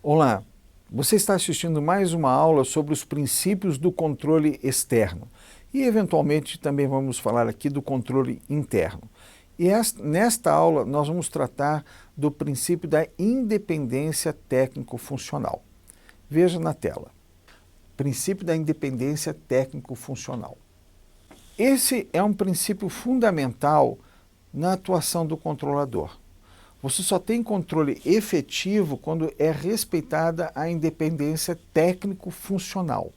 Olá, você está assistindo mais uma aula sobre os princípios do controle externo e, eventualmente, também vamos falar aqui do controle interno. E nesta aula nós vamos tratar do princípio da independência técnico-funcional. Veja na tela. Princípio da independência técnico-funcional. Esse é um princípio fundamental na atuação do controlador. Você só tem controle efetivo quando é respeitada a independência técnico-funcional.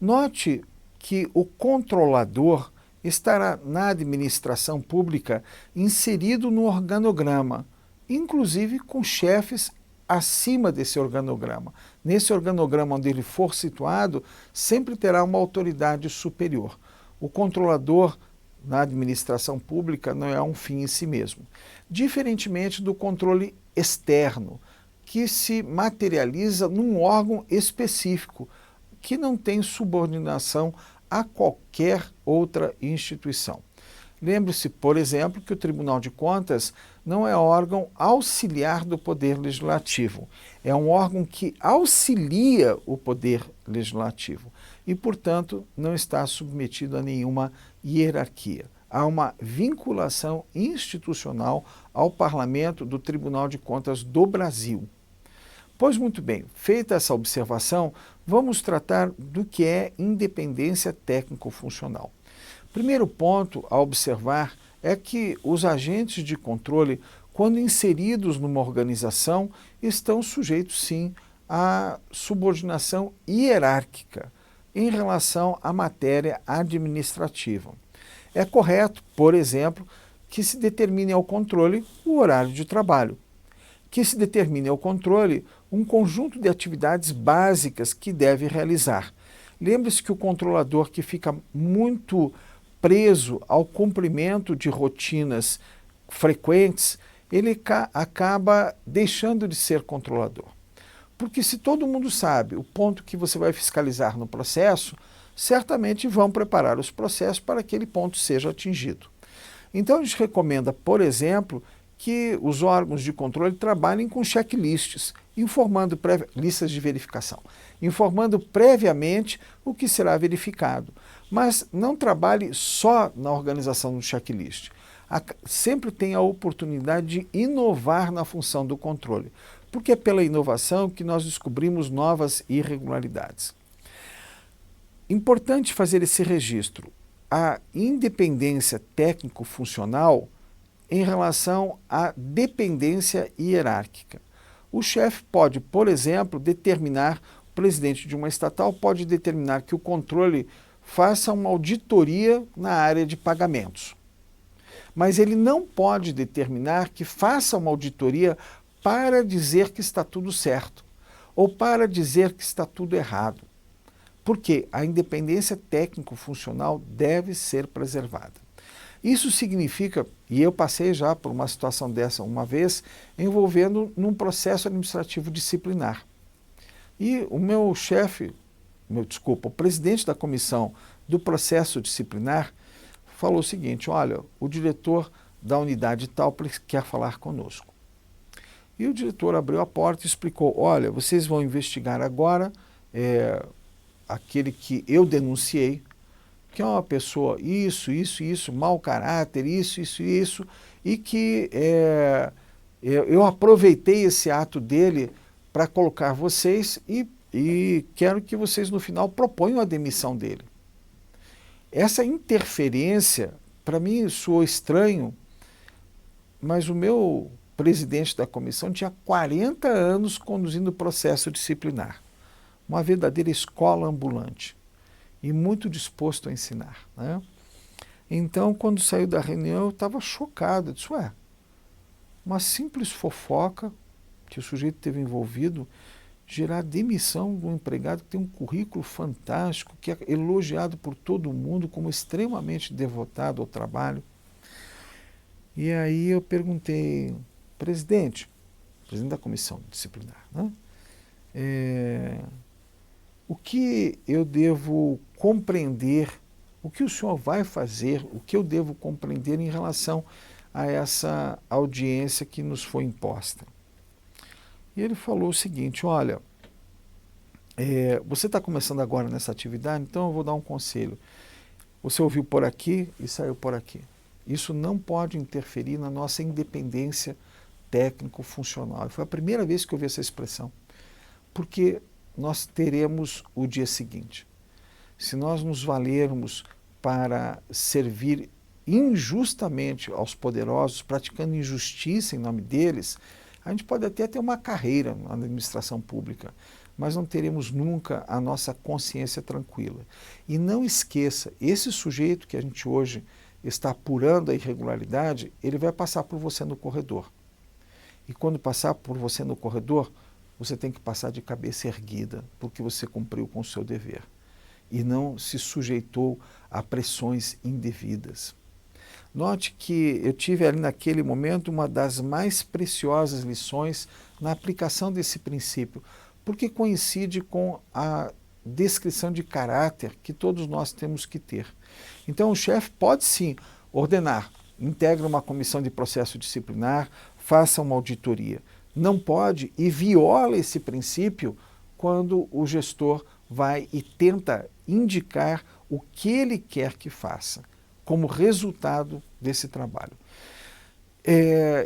Note que o controlador estará na administração pública inserido no organograma, inclusive com chefes acima desse organograma. Nesse organograma onde ele for situado, sempre terá uma autoridade superior. O controlador na administração pública não é um fim em si mesmo. Diferentemente do controle externo, que se materializa num órgão específico, que não tem subordinação a qualquer outra instituição. Lembre-se, por exemplo, que o Tribunal de Contas não é órgão auxiliar do Poder Legislativo. É um órgão que auxilia o Poder Legislativo e, portanto, não está submetido a nenhuma hierarquia. Há uma vinculação institucional ao Parlamento do Tribunal de Contas do Brasil. Pois muito bem, feita essa observação, vamos tratar do que é independência técnico-funcional. Primeiro ponto a observar é que os agentes de controle, quando inseridos numa organização, estão sujeitos sim à subordinação hierárquica em relação à matéria administrativa. É correto, por exemplo, que se determine ao controle o horário de trabalho, que se determine ao controle um conjunto de atividades básicas que deve realizar. Lembre-se que o controlador que fica muito preso ao cumprimento de rotinas frequentes, ele acaba deixando de ser controlador. Porque se todo mundo sabe o ponto que você vai fiscalizar no processo, certamente vão preparar os processos para que aquele ponto seja atingido. Então a gente recomenda, por exemplo, que os órgãos de controle trabalhem com checklists, listas de verificação, informando previamente o que será verificado. Mas não trabalhe só na organização do checklist. Sempre tem a oportunidade de inovar na função do controle, porque é pela inovação que nós descobrimos novas irregularidades. Importante fazer esse registro. A independência técnico-funcional em relação à dependência hierárquica. O chefe pode, por exemplo, o presidente de uma estatal pode determinar que o controle faça uma auditoria na área de pagamentos. Mas ele não pode determinar que faça uma auditoria para dizer que está tudo certo ou para dizer que está tudo errado. Porque a independência técnico-funcional deve ser preservada. Isso significa, e eu passei já por uma situação dessa uma vez, envolvendo num processo administrativo disciplinar. E o meu chefe, o presidente da comissão do processo disciplinar, falou o seguinte: olha, o diretor da unidade tal quer falar conosco. E o diretor abriu a porta e explicou: olha, vocês vão investigar agora aquele que eu denunciei, que é uma pessoa isso, mau caráter, isso, e que eu aproveitei esse ato dele para colocar vocês e quero que vocês no final proponham a demissão dele. Essa interferência, para mim, soou estranho, mas o meu presidente da comissão tinha 40 anos conduzindo o processo disciplinar. Uma verdadeira escola ambulante e muito disposto a ensinar, né? Então, quando saiu da reunião, eu estava chocado. Eu disse: ué, uma simples fofoca que o sujeito teve envolvido gerar demissão de um empregado que tem um currículo fantástico, que é elogiado por todo mundo como extremamente devotado ao trabalho. E aí eu perguntei: presidente da comissão disciplinar, né? O que eu devo compreender, o que o senhor vai fazer, o que eu devo compreender em relação a essa audiência que nos foi imposta? E ele falou o seguinte, olha, você está começando agora nessa atividade, então eu vou dar um conselho. Você ouviu por aqui e saiu por aqui. Isso não pode interferir na nossa independência técnico-funcional. Foi a primeira vez que eu ouvi essa expressão. Porque nós teremos o dia seguinte. Se nós nos valermos para servir injustamente aos poderosos, praticando injustiça em nome deles, a gente pode até ter uma carreira na administração pública, mas não teremos nunca a nossa consciência tranquila. E não esqueça, esse sujeito que a gente hoje está apurando a irregularidade, ele vai passar por você no corredor. E quando passar por você no corredor, você tem que passar de cabeça erguida, porque você cumpriu com o seu dever e não se sujeitou a pressões indevidas. Note que eu tive ali naquele momento uma das mais preciosas lições na aplicação desse princípio, porque coincide com a descrição de caráter que todos nós temos que ter. Então o chefe pode sim ordenar, integre uma comissão de processo disciplinar, faça uma auditoria. Não pode e viola esse princípio quando o gestor vai e tenta indicar o que ele quer que faça como resultado desse trabalho.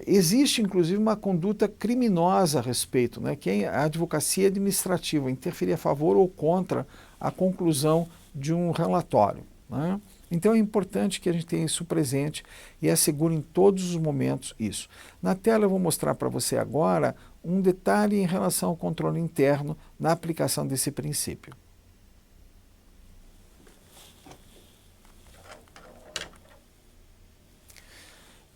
Existe, inclusive, uma conduta criminosa a respeito, né, que é a advocacia administrativa, interferir a favor ou contra a conclusão de um relatório, né? Então é importante que a gente tenha isso presente e assegure em todos os momentos isso. Na tela eu vou mostrar para você agora um detalhe em relação ao controle interno na aplicação desse princípio.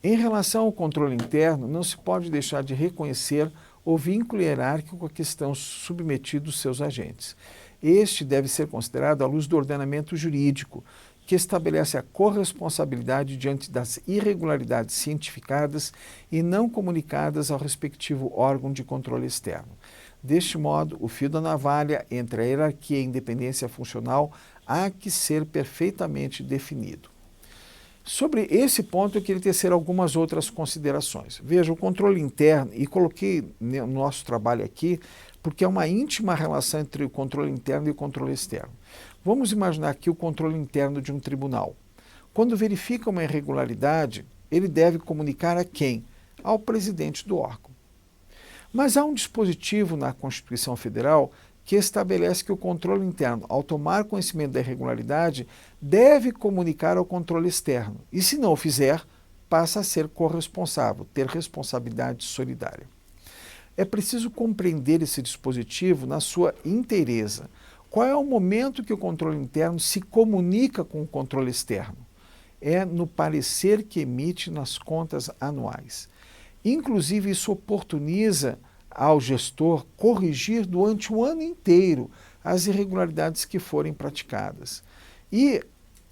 Em relação ao controle interno, não se pode deixar de reconhecer o vínculo hierárquico a que estão submetidos seus agentes. Este deve ser considerado à luz do ordenamento jurídico, que estabelece a corresponsabilidade diante das irregularidades cientificadas e não comunicadas ao respectivo órgão de controle externo. Deste modo, o fio da navalha entre a hierarquia e a independência funcional há que ser perfeitamente definido. Sobre esse ponto, eu queria tecer algumas outras considerações. Veja, o controle interno, e coloquei no nosso trabalho aqui, porque é uma íntima relação entre o controle interno e o controle externo. Vamos imaginar aqui o controle interno de um tribunal. Quando verifica uma irregularidade, ele deve comunicar a quem? Ao presidente do órgão. Mas há um dispositivo na Constituição Federal que estabelece que o controle interno, ao tomar conhecimento da irregularidade, deve comunicar ao controle externo. E se não o fizer, passa a ser corresponsável, ter responsabilidade solidária. É preciso compreender esse dispositivo na sua inteireza. Qual é o momento que o controle interno se comunica com o controle externo? É no parecer que emite nas contas anuais. Inclusive, isso oportuniza ao gestor corrigir durante o ano inteiro as irregularidades que forem praticadas. E,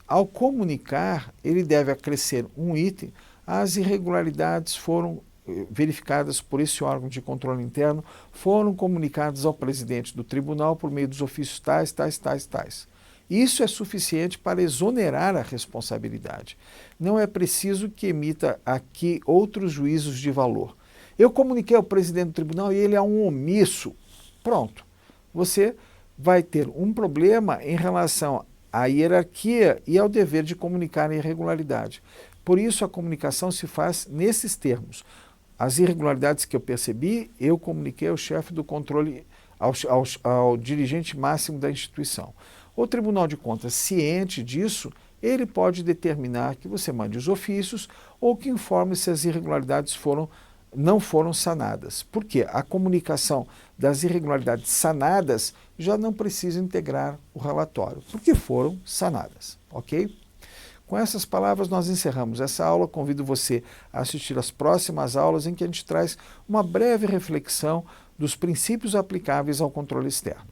ao comunicar, ele deve acrescer um item: as irregularidades foram verificadas por esse órgão de controle interno, foram comunicadas ao presidente do tribunal por meio dos ofícios tais. Isso é suficiente para exonerar a responsabilidade. Não é preciso que emita aqui outros juízos de valor. Eu comuniquei ao presidente do tribunal e ele é um omisso. Pronto. Você vai ter um problema em relação à hierarquia e ao dever de comunicar a irregularidade. Por isso, a comunicação se faz nesses termos. As irregularidades que eu percebi, eu comuniquei ao chefe do controle, ao dirigente máximo da instituição. O Tribunal de Contas, ciente disso, ele pode determinar que você mande os ofícios ou que informe se as irregularidades não foram sanadas. Por quê? A comunicação das irregularidades sanadas já não precisa integrar o relatório, porque foram sanadas, ok? Com essas palavras, nós encerramos essa aula. Convido você a assistir às próximas aulas em que a gente traz uma breve reflexão dos princípios aplicáveis ao controle externo.